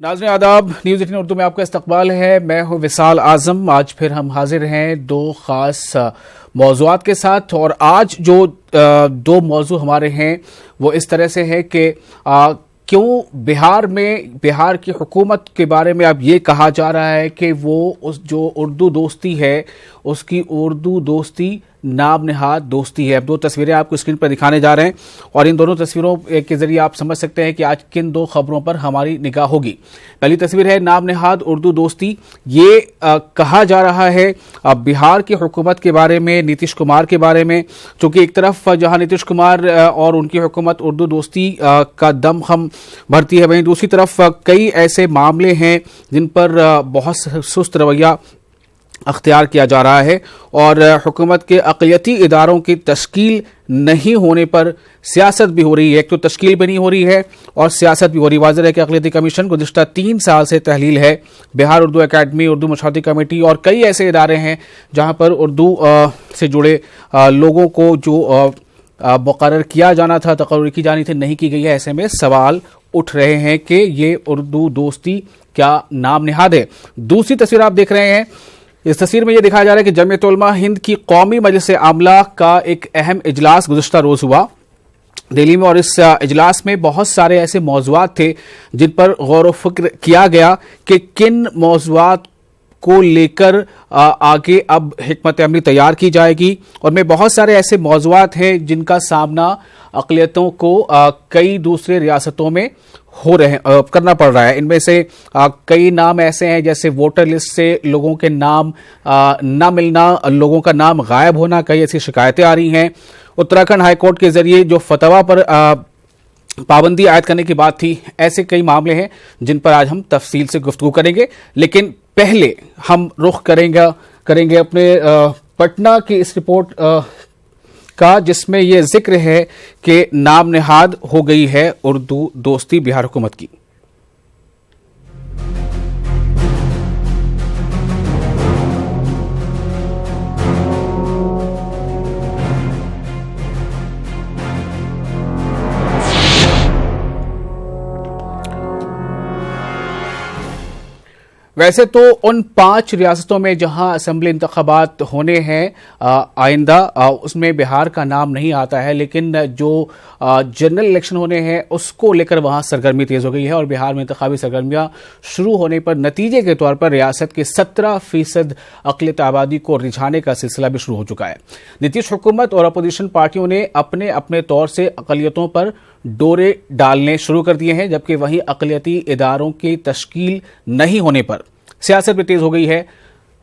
नाज़रीन आदाब, न्यूज़ 18 उर्दू में आपका इस्तकबाल है। मैं हूं विसाल आजम। आज फिर हम हाजिर हैं दो ख़ास मौज़ूआत के साथ। और आज जो दो मौजू हमारे हैं वो इस तरह से है कि क्यों बिहार की हुकूमत के बारे में अब ये कहा जा रहा है कि वो उस जो उर्दू दोस्ती है उसकी उर्दू दोस्ती नाम नेहाद दोस्ती है। अब दो तस्वीरें आपको स्क्रीन पर दिखाने जा रहे हैं और इन दोनों तस्वीरों के जरिए आप समझ सकते हैं कि आज किन दो खबरों पर हमारी निगाह होगी। पहली तस्वीर है नाम नेहाद उर्दू दोस्ती। ये कहा जा रहा है बिहार की हुकूमत के बारे में, नीतीश कुमार के बारे में, क्योंकि एक तरफ जहां नीतीश कुमार और उनकी हुकूमत उर्दू दोस्ती का दम हम भरती है, वहीं दूसरी तरफ कई ऐसे मामले हैं जिन पर बहुत सुस्त रवैया अख्तियार किया जा रहा है और हुकूमत के अक़लियती इदारों की तश्कील नहीं होने पर सियासत भी हो रही है। एक तो तश्कील भी नहीं हो रही है और सियासत भी हो रही है। वाज़ेह है कि अक़लियती कमीशन गुज़िश्ता 3 साल से तहलील है। बिहार उर्दू अकादमी, उर्दू मशावरती कमेटी और कई ऐसे इदारे हैं जहां पर उर्दू से जुड़े लोगों को जो मुक़र्रर किया जाना था, तक़र्री की जानी थी, नहीं की गई है। ऐसे में सवाल उठ रहे हैं कि ये उर्दू दोस्ती क्या नाम नेहाद है। दूसरी तस्वीर आप देख रहे हैं। इस तस्वीर में यह दिखाया जा रहा है कि जमीयत उलमा हिंद की कौमी मजलिस आमला का एक अहम इजलास गुज़िश्ता रोज हुआ दिल्ली में और इस इजलास में बहुत सारे ऐसे मौज़ूआत थे जिन पर गौर व फिक्र किया गया कि किन मौज़ूआत को लेकर आगे अब हिकमत अमली तैयार की जाएगी। और में बहुत सारे ऐसे मौज़ूआत हैं जिनका सामना अक़लियतों को कई दूसरे रियासतों में करना पड़ रहा है। इनमें से कई नाम ऐसे हैं जैसे वोटर लिस्ट से लोगों के नाम न मिलना, लोगों का नाम गायब होना, कई ऐसी शिकायतें आ रही हैं। उत्तराखंड हाईकोर्ट के जरिए जो फतवा पर पाबंदी आयद करने की बात थी, ऐसे कई मामले हैं जिन पर आज हम तफसील से गुफ्तगू करेंगे। लेकिन पहले हम रुख करेंगे अपने पटना की इस रिपोर्ट का, जिसमें यह जिक्र है कि नाम नेहाद हो गई है उर्दू दोस्ती बिहार हुकूमत की। वैसे तो उन 5 रियासतों में जहां असेंबली इंतखाबात होने हैं आइंदा, उसमें बिहार का नाम नहीं आता है, लेकिन जो जनरल इलेक्शन होने हैं उसको लेकर वहां सरगर्मी तेज हो गई है और बिहार में इंतखाबी सरगर्मियां शुरू होने पर नतीजे के तौर पर रियासत के 17% अक़लियत आबादी को रिझाने का सिलसिला भी शुरू हो चुका है। नीतीश हुकूमत और अपोजिशन पार्टियों ने अपने अपने तौर से अक़लियतों पर डोरे डालने शुरू कर दिए हैं, जबकि वहीं अक़लियती इदारों की तश्कील नहीं होने पर सियासत भी तेज हो गई है।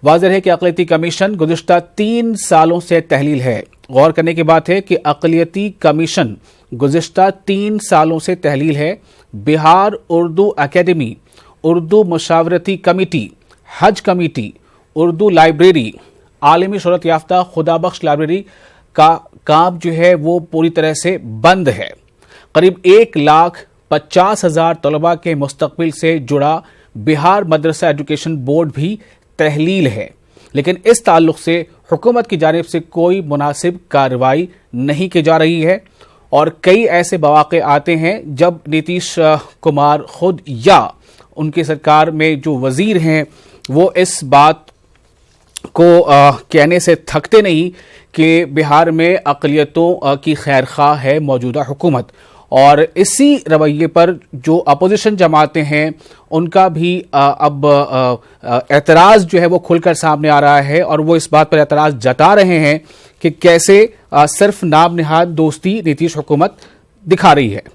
वाज़ेह है कि अक़लियती कमीशन गुज़िश्ता 3 सालों से तहलील है। गौर करने की बात है कि अक़लियती कमीशन गुज़िश्ता 3 सालों से तहलील है। बिहार उर्दू अकादमी, उर्दू मशावरती कमेटी, हज कमेटी, उर्दू लाइब्रेरी, आलमी शोहरत याफ्ता खुदाबख्श लाइब्रेरी का काम जो है वो पूरी तरह से बंद है। करीब 1,50,000 तलबा के मुस्तकबिल से जुड़ा बिहार मदरसा एजुकेशन बोर्ड भी तहलील है, लेकिन इस ताल्लुक से हुकूमत की जानिब से कोई मुनासिब कार्रवाई नहीं की जा रही है। और कई ऐसे मौक़े आते हैं जब नीतीश कुमार खुद या उनकी सरकार में जो वजीर हैं वो इस बात को कहने से थकते नहीं कि बिहार में अक़लियतों की खैर ख़्वाह है मौजूदा हुकूमत। और इसी रवैये पर जो अपोजिशन जमातें हैं उनका भी अब एतराज़ जो है वो खुलकर सामने आ रहा है और वो इस बात पर एतराज़ जता रहे हैं कि कैसे सिर्फ नाम नेहाद दोस्ती नीतीश हुकूमत दिखा रही है।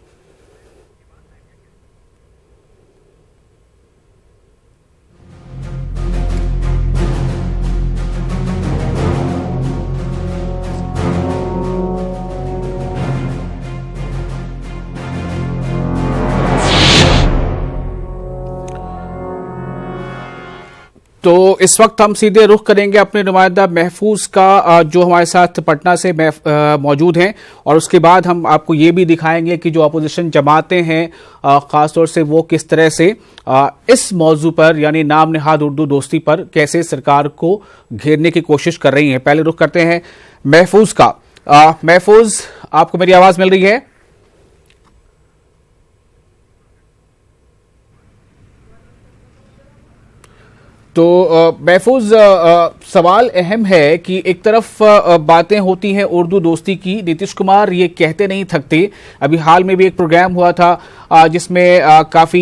तो इस वक्त हम सीधे रुख करेंगे अपने नुमाइंदा महफूज का, जो हमारे साथ पटना से मौजूद हैं, और उसके बाद हम आपको ये भी दिखाएंगे कि जो अपोजिशन जमातें हैं ख़ासतौर से वो किस तरह से इस मौजू पर यानी नाम नेहाद उर्दू दोस्ती पर कैसे सरकार को घेरने की कोशिश कर रही हैं। पहले रुख करते हैं महफूज का। महफूज, आपको मेरी आवाज़ मिल रही है? तो महफूज, सवाल अहम है कि एक तरफ बातें होती हैं उर्दू दोस्ती की, नीतीश कुमार ये कहते नहीं थकते। अभी हाल में भी एक प्रोग्राम हुआ था जिसमें काफ़ी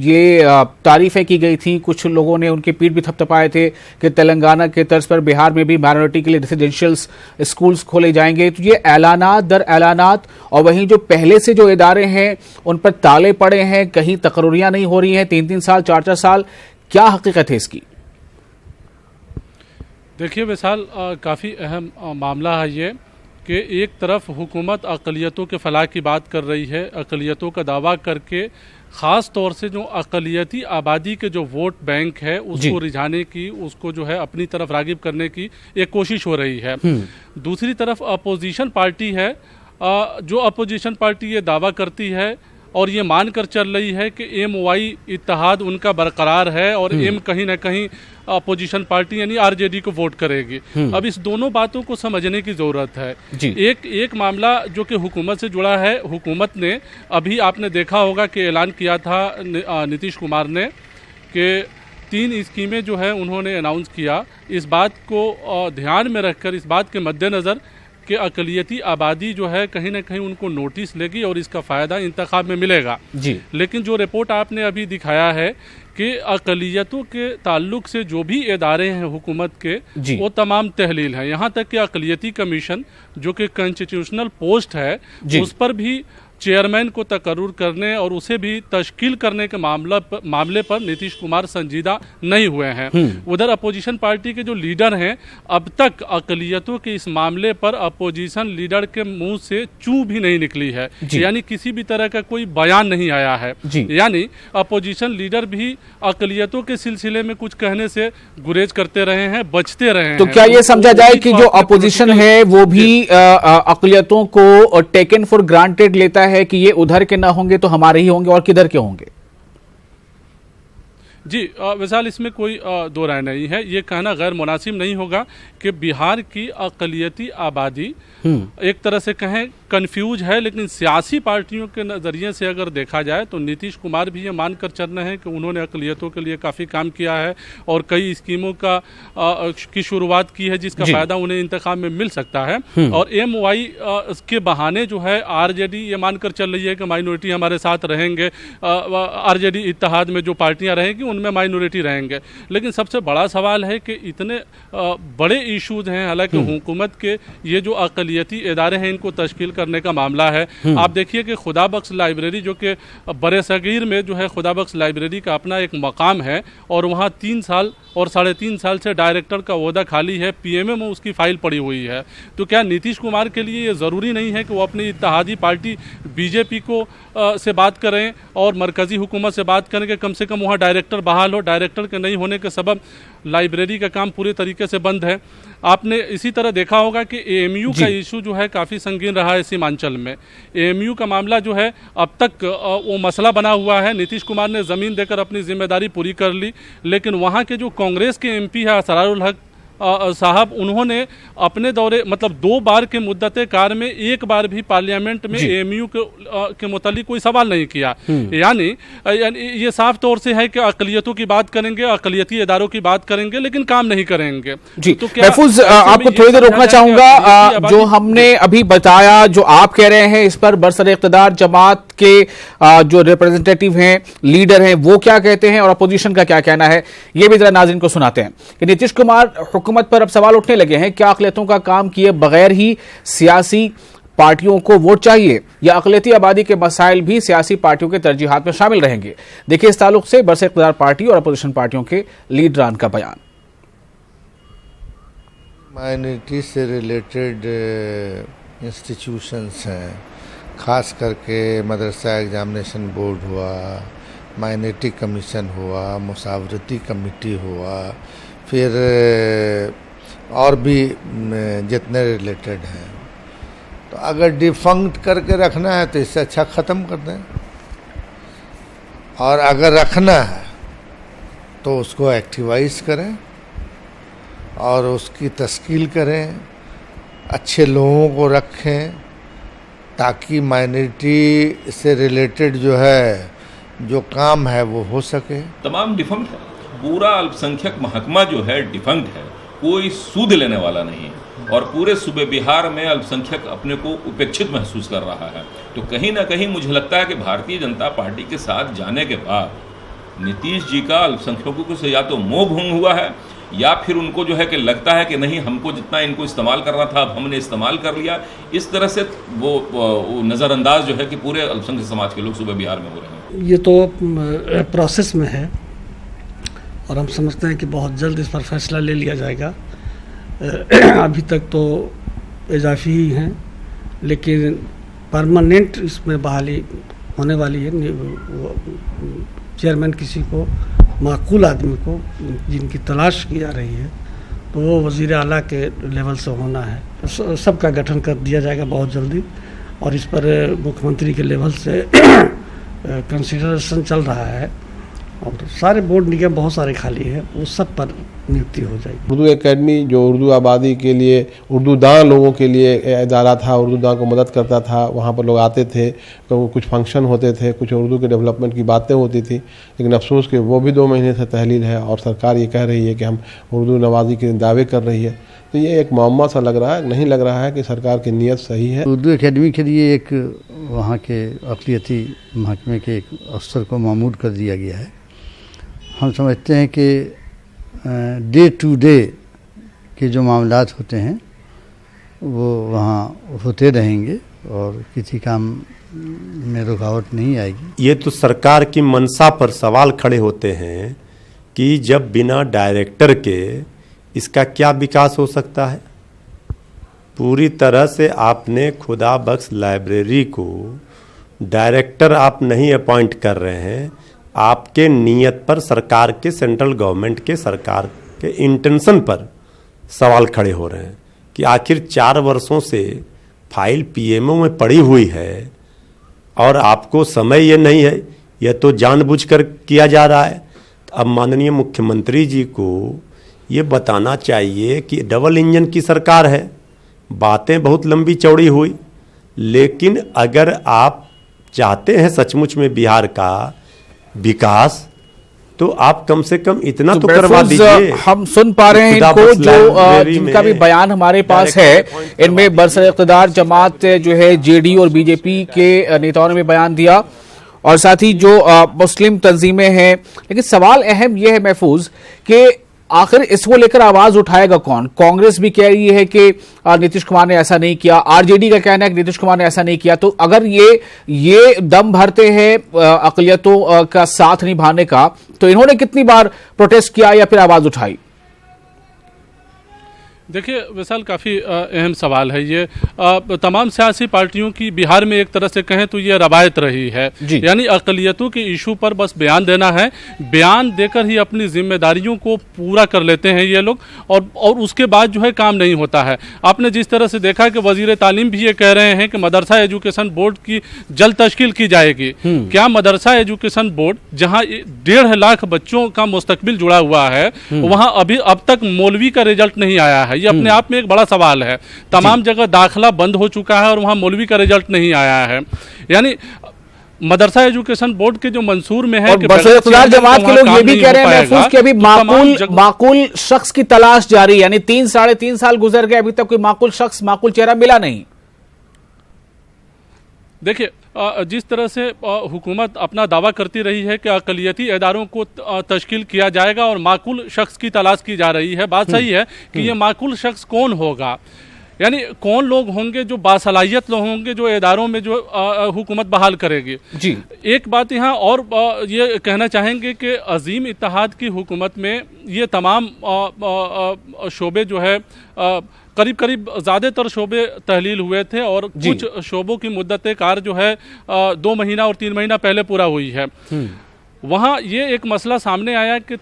ये तारीफें की गई थी, कुछ लोगों ने उनके पीठ भी थपथपाए थे कि तेलंगाना के तर्ज पर बिहार में भी माइनॉरिटी के लिए रेसिडेंशियल स्कूल्स खोले जाएंगे। तो ये ऐलानात दर ऐलानात, और वहीं जो पहले से जो इदारे हैं उन पर ताले पड़े हैं, कहीं तकर्रियां नहीं हो रही हैं 3-3 साल 4-4 साल, क्या हकीकत है इसकी? देखिए विशाल, काफ़ी अहम मामला है ये कि एक तरफ हुकूमत अक़लियतों के फलाह की बात कर रही है, अक़लियतों का दावा करके ख़ास तौर से जो अक़लियती आबादी के जो वोट बैंक है उसको रिझाने की, उसको जो है अपनी तरफ राग़िब करने की एक कोशिश हो रही है। दूसरी तरफ अपोजिशन पार्टी है, जो अपोजिशन पार्टी ये दावा करती है और ये मानकर चल रही है कि MY इत्तेहाद उनका बरकरार है और एम कहीं ना कहीं अपोजिशन पार्टी यानी RJD को वोट करेगी। अब इस दोनों बातों को समझने की ज़रूरत है। एक मामला जो कि हुकूमत से जुड़ा है, हुकूमत ने अभी आपने देखा होगा कि ऐलान किया था नीतीश कुमार ने कि 3 स्कीमें जो है उन्होंने अनाउंस किया। इस बात को ध्यान में रखकर, इस बात के मद्देनज़र कि अक़लियती आबादी जो है कहीं ना कहीं उनको नोटिस लेगी और इसका फ़ायदा इंतखाब में मिलेगा जी। लेकिन जो रिपोर्ट आपने अभी दिखाया है कि अक़लियतों के ताल्लुक से जो भी इदारे हैं हुकूमत के, वो तमाम तहलील हैं। यहाँ तक कि अक़लियती कमीशन जो कि कॉन्स्टिट्यूशनल पोस्ट है, उस पर भी चेयरमैन को तकर्रुर करने और उसे भी तश्कील करने के मामले पर नीतीश कुमार संजीदा नहीं हुए हैं। उधर अपोजिशन पार्टी के जो लीडर हैं, अब तक अक़लियतों के इस मामले पर अपोजिशन लीडर के मुंह से चू भी नहीं निकली है, यानी किसी भी तरह का कोई बयान नहीं आया है। यानी अपोजिशन लीडर भी अक़लियतों के सिलसिले में कुछ कहने से गुरेज करते रहे हैं, बचते रहे हैं। तो क्या ये समझा जाए कि जो अपोजिशन है वो भी अक़लियतों को टेकन फॉर ग्रांटेड लेता है कि ये उधर के ना होंगे तो हमारे ही होंगे, और किधर के होंगे? जी विशाल, इसमें कोई दो राय नहीं है। ये कहना गैर मुनासिब नहीं होगा कि बिहार की अक़लियती आबादी एक तरह से कहें कंफ्यूज है, लेकिन सियासी पार्टियों के नज़रिए से अगर देखा जाए तो नीतीश कुमार भी ये मानकर चल रहे हैं कि उन्होंने अक़लियतों के लिए काफ़ी काम किया है और कई स्कीमों की शुरुआत की है जिसका फ़ायदा उन्हें इंतखाब में मिल सकता है। और MY के बहाने जो है RJD ये मानकर चल रही है कि माइनॉरिटी हमारे साथ रहेंगे, RJD इत्तेहाद में जो पार्टियाँ रहेंगी उनमें माइनॉरिटी रहेंगे। लेकिन सबसे बड़ा सवाल है कि इतने बड़े इशूज हैं, हालांकि हुकूमत के ये जो अक़लियती इदारे हैं इनको तश्कील करने का मामला है। आप देखिए कि खुदाबख्श लाइब्रेरी जो कि बरे सगीर में जो है खुदाबख्श लाइब्रेरी का अपना एक मकाम है और वहाँ 3 साल और 3.5 साल से डायरेक्टर का ओहदा खाली है, PMA में उसकी फाइल पड़ी हुई है। तो क्या नीतीश कुमार के लिए ये ज़रूरी नहीं है कि वो अपनी इत्तेहादी पार्टी BJP को से बात करें और मरकज़ी हुकूमत से बात करें कि कम से कम वहाँ डायरेक्टर बहाल हो? डायरेक्टर के नहीं होने के सबब लाइब्रेरी का काम पूरे तरीके से बंद है। आपने इसी तरह देखा होगा कि AMU का इशू जो है काफ़ी संगीन रहा है सीमांचल में। AMU का मामला जो है अब तक वो मसला बना हुआ है। नीतीश कुमार ने ज़मीन देकर अपनी जिम्मेदारी पूरी कर ली, लेकिन वहाँ के जो कांग्रेस के MP है असरारुल हक साहब, उन्होंने अपने दौरे मतलब 2 बार के मुद्दते कार में 1 बार भी पार्लियामेंट में AMU के मुतालिक कोई सवाल नहीं किया। यानी ये साफ तौर से है कि अक़लियतों की बात करेंगे, अक़लियती इदारों की बात करेंगे, लेकिन काम नहीं करेंगे। जी तो महफूज, आपको थोड़ी देर रोकना चाहूंगा। जो हमने अभी बताया, जो आप कह रहे हैं, इस पर बरसर इक़्तिदार जमात के जो रिप्रेजेंटेटिव हैं, लीडर हैं, वो क्या कहते हैं और अपोजिशन का क्या कहना है, ये भी जरा नाज़रीन को सुनाते हैं कि नीतीश कुमार हुकूमत पर अब सवाल उठने लगे हैं। क्या अक़लियतों का काम किए बगैर ही सियासी पार्टियों को वोट चाहिए, या अक़लियती आबादी के मसाइल भी सियासी पार्टियों के तरजीहात में शामिल रहेंगे? देखिए इस ताल्लुक से बरसर इक़्तिदार पार्टी और अपोजिशन पार्टियों के लीडरान का बयान। माइनॉरिटी से रिलेटेड इंस्टीट्यूशंस हैं, ख़ास करके मदरसा एग्जामिनेशन बोर्ड हुआ, माइनॉरिटी कमीशन हुआ, मुसावरती कमेटी हुआ, फिर और भी जितने रिलेटेड हैं, तो अगर डिफंक्ट करके रखना है तो इससे अच्छा ख़त्म कर दें, और अगर रखना है तो उसको एक्टिवाइज करें और उसकी तश्कील करें, अच्छे लोगों को रखें, ताकि माइनॉरिटी से रिलेटेड जो है जो काम है वो हो सके। तमाम डिफंक्ट पूरा अल्पसंख्यक महकमा जो है डिफंक्ट है, कोई सूद लेने वाला नहीं है और पूरे सूबे बिहार में अल्पसंख्यक अपने को उपेक्षित महसूस कर रहा है। तो कहीं ना कहीं मुझे लगता है कि भारतीय जनता पार्टी के साथ जाने के बाद नीतीश जी का अल्पसंख्यकों से या तो मोह भंग हुआ है या फिर उनको जो है कि लगता है कि नहीं, हमको जितना इनको इस्तेमाल करना था अब हमने इस्तेमाल कर लिया। इस तरह से वो नज़रअंदाज जो है कि पूरे अल्पसंख्यक समाज के लोग सूबे बिहार में हो रहे हैं। ये तो प्रोसेस में है और हम समझते हैं कि बहुत जल्द इस पर फैसला ले लिया जाएगा। अभी तक तो इजाफी ही हैं, लेकिन परमानेंट इसमें बहाली होने वाली है। चेयरमैन किसी को, माकूल आदमी को जिनकी तलाश की जा रही है, तो वो वज़ीर आला के लेवल से होना है। सबका गठन कर दिया जाएगा बहुत जल्दी और इस पर मुख्यमंत्री के लेवल से कंसिडरेशन चल रहा है और सारे बोर्ड निगम बहुत सारे खाली हैं, वो सब पर नियुक्ति हो जाएगी। उर्दू एकेडमी जो उर्दू आबादी के लिए, उर्दू दां लोगों के लिए इदारा था, उर्दू दां को मदद करता था। वहाँ पर लोग आते थे तो कुछ फंक्शन होते थे, कुछ उर्दू के डेवलपमेंट की बातें होती थी, लेकिन अफसोस कि वो भी 2 महीने से तहलील है और सरकार ये कह रही है कि हम उर्दू नवाजी के दावे कर रही है। तो ये एक मामला सा लग रहा है, नहीं लग रहा है कि सरकार की नीयत सही है। उर्दू एकेडमी के लिए एक वहाँ के अक़लियती महकमे के एक अफसर को मामूर कर दिया गया है। हम समझते हैं कि डे टू डे के जो मामलात होते हैं वो वहाँ होते रहेंगे और किसी काम में रुकावट नहीं आएगी। ये तो सरकार की मंशा पर सवाल खड़े होते हैं कि जब बिना डायरेक्टर के इसका क्या विकास हो सकता है। पूरी तरह से आपने खुदा बख्श लाइब्रेरी को डायरेक्टर आप नहीं अपॉइंट कर रहे हैं। आपके नीयत पर, सरकार के, सेंट्रल गवर्नमेंट के, सरकार के इंटेंशन पर सवाल खड़े हो रहे हैं कि आखिर 4 वर्षों से फाइल पीएमओ में पड़ी हुई है और आपको समय ये नहीं है, यह तो जानबूझकर किया जा रहा है। अब माननीय मुख्यमंत्री जी को ये बताना चाहिए कि डबल इंजन की सरकार है, बातें बहुत लंबी चौड़ी हुई, लेकिन अगर आप चाहते हैं सचमुच में बिहार का विकास तो आप कम से कम इतना तो करवा दीजिए। हम सुन पा रहे हैं इनको, जो जिनका भी बयान हमारे पास है, इनमें बरसर इक़्तिदार जमात जो है जेडी और बीजेपी के नेताओं ने भी बयान दिया और साथ ही जो मुस्लिम तंजीमें हैं। लेकिन सवाल अहम यह है महफूज कि आखिर इसको लेकर आवाज उठाएगा कौन? कांग्रेस भी कह रही है कि नीतीश कुमार ने ऐसा नहीं किया, आरजेडी का कहना है कि नीतीश कुमार ने ऐसा नहीं किया। तो अगर ये दम भरते हैं अक़लियतों का साथ निभाने का, तो इन्होंने कितनी बार प्रोटेस्ट किया या फिर आवाज उठाई? देखिए विशाल, काफ़ी अहम सवाल है ये। तमाम सियासी पार्टियों की बिहार में एक तरह से कहें तो ये रवायत रही है, यानी अक़लियतों के इशू पर बस बयान देना है, बयान देकर ही अपनी जिम्मेदारियों को पूरा कर लेते हैं ये लोग और उसके बाद जो है काम नहीं होता है। आपने जिस तरह से देखा कि वज़ीर तालीम भी ये कह रहे हैं कि मदरसा एजुकेशन बोर्ड की जल्द तश्कील की जाएगी। क्या मदरसा एजुकेशन बोर्ड, जहाँ 1.5 लाख बच्चों का मुस्तकबिल जुड़ा हुआ है, वहाँ अब तक मौलवी का रिजल्ट नहीं आया है? ये अपने आप में एक बड़ा सवाल है। तमाम जगह दाखिला बंद हो चुका है और वहां मौलवी का रिजल्ट नहीं आया है। यानी मदरसा एजुकेशन बोर्ड के जो मंसूर में है कि इक़्तिदार जमात के लोग ये भी कह रहे हैं महफूज कि अभी माकूल शख्स की तलाश जारी है, यानी 3-3.5 साल गुजर गए, अभी तक कोई माकूल शख्स, माकूल चेहरा मिला नहीं। देखिए, जिस तरह से हुकूमत अपना दावा करती रही है कि अक़लियती इदारों को तश्कील किया जाएगा और माकूल शख्स की तलाश की जा रही है, बात सही है कि ये माकूल शख्स कौन होगा, यानी कौन लोग होंगे जो बासलाहियत लोग होंगे जो इदारों में जो हुकूमत बहाल करेगी। जी, एक बात यहाँ और ये कहना चाहेंगे कि अजीम इत्तेहाद की हुकूमत में ये तमाम शोबे जो है करीब ज़्यादातर शोबे तहलील हुए थे और कुछ शोबों की मुद्दत कार जो है 2 महीना और 3 महीना पहले पूरा हुई है। वहाँ ये एक मसला सामने आया कि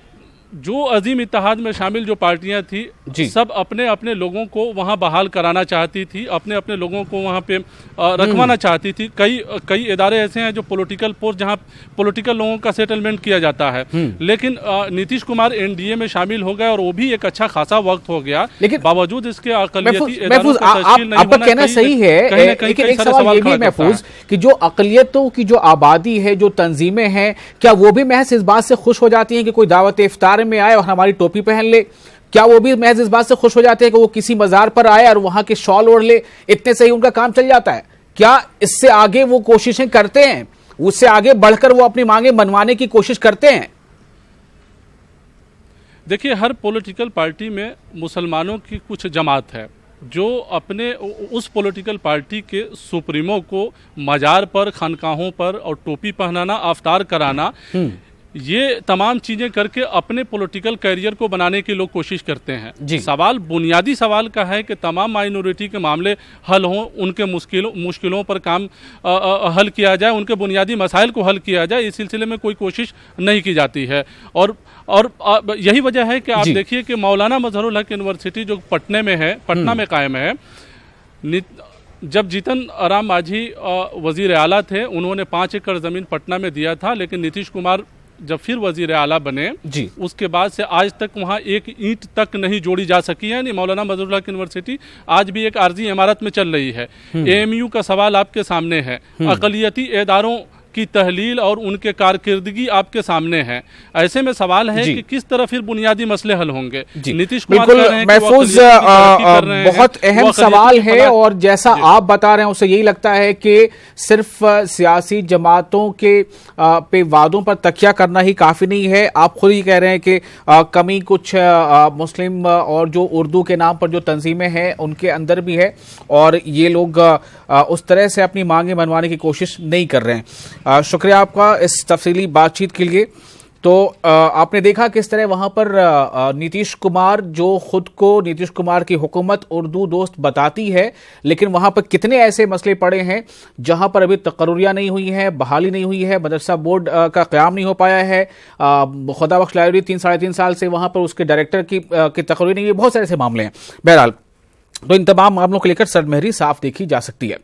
जो अजीम इत्तेहाद में शामिल जो पार्टियां थी सब अपने अपने लोगों को वहां बहाल कराना चाहती थी, अपने अपने लोगों को वहां पे रखवाना चाहती थी। कई इदारे ऐसे हैं जो पॉलिटिकल पोस्ट, जहां पॉलिटिकल लोगों का सेटलमेंट किया जाता है, लेकिन नीतीश कुमार एनडीए में शामिल हो गए और वो भी एक अच्छा खासा वक्त हो गया, लेकिन बावजूद इसके अक़लियती इदारों का तश्कील नहीं होना कहना सही है। लेकिन एक सवाल ये भी महफूज कि जो अक़लियतों की जो आबादी है, जो तंजीमें हैं, क्या वो भी महज इस बात से खुश हो जाती हैं कि कोई दावत इफ्तार मुहर्रम में आए और हमारी टोपी पहन ले, क्या वो भी महज इस बात से खुश हो जाते हैं कि वो किसी मजार पर आए और वहां के शॉल ओढ़ ले, इतने से ही उनका काम चल जाता है? क्या इससे आगे वो कोशिशें करते हैं, उससे आगे बढ़कर वो अपनी मांगे मनवाने की कोशिश करते हैं? देखिए, हर पॉलिटिकल पार्टी में मुसलमानों की कुछ जमात है जो अपने उस पॉलिटिकल पार्टी के सुप्रीमो को मजार पर, खानकाहों पर और टोपी पहनाना, अफ्तार कराना, ये तमाम चीजें करके अपने पॉलिटिकल कैरियर को बनाने की लोग कोशिश करते हैं। सवाल, बुनियादी सवाल का है कि तमाम माइनॉरिटी के मामले हल हों, उनके मुश्किलों पर काम हल किया जाए, उनके बुनियादी मसाइल को हल किया जाए। इस सिलसिले में कोई कोशिश नहीं की जाती है। और यही वजह है कि आप देखिए कि मौलाना मजहरुल हक यूनिवर्सिटी जो पटना में कायम है, जब जीतन राम मांझी वजीर आला थे, उन्होंने 5 एकड़ ज़मीन पटना में दिया था, लेकिन नीतीश कुमार जब फिर वजीर आला बने उसके बाद से आज तक वहाँ एक ईंट तक नहीं जोड़ी जा सकी है। मौलाना मजहरुल हक यूनिवर्सिटी आज भी एक आर्जी इमारत में चल रही है। AMU का सवाल आपके सामने है, अक़लियती इदारों की तहलील और उनके कारकिर्दगी आपके सामने है। ऐसे में सवाल है कि किस तरह फिर बुनियादी मसले हल होंगे। नीतीश कुमार कह रहे हैं कि महफूज बहुत अहम सवाल है, और जैसा आप बता रहे हैं उससे यही लगता है कि सिर्फ सियासी जमातों के पे वादों पर तकिया करना ही काफी नहीं है। आप खुद ही कह रहे हैं कि कमी कुछ मुस्लिम और जो उर्दू के नाम पर जो तंजीमें हैं उनके अंदर भी है, और ये लोग उस तरह से अपनी मांगे मनवाने की कोशिश नहीं कर रहे हैं। शुक्रिया आपका इस तफसीली बातचीत के लिए। तो आपने देखा किस तरह वहां पर नीतीश कुमार, जो खुद को नीतीश कुमार की हुकूमत उर्दू दोस्त बताती है, लेकिन वहां पर कितने ऐसे मसले पड़े हैं जहां पर अभी तकर्रियां नहीं हुई हैं, बहाली नहीं हुई है, मदरसा बोर्ड का क़याम नहीं हो पाया है, खुदा बख्श लाइब्रेरी 3-3.5 साल से वहां पर उसके डायरेक्टर की तकर्री नहीं हुई, बहुत सारे ऐसे मामले हैं। बहरहाल, तो इन तमाम मामलों को लेकर सरमहरी साफ देखी जा सकती है।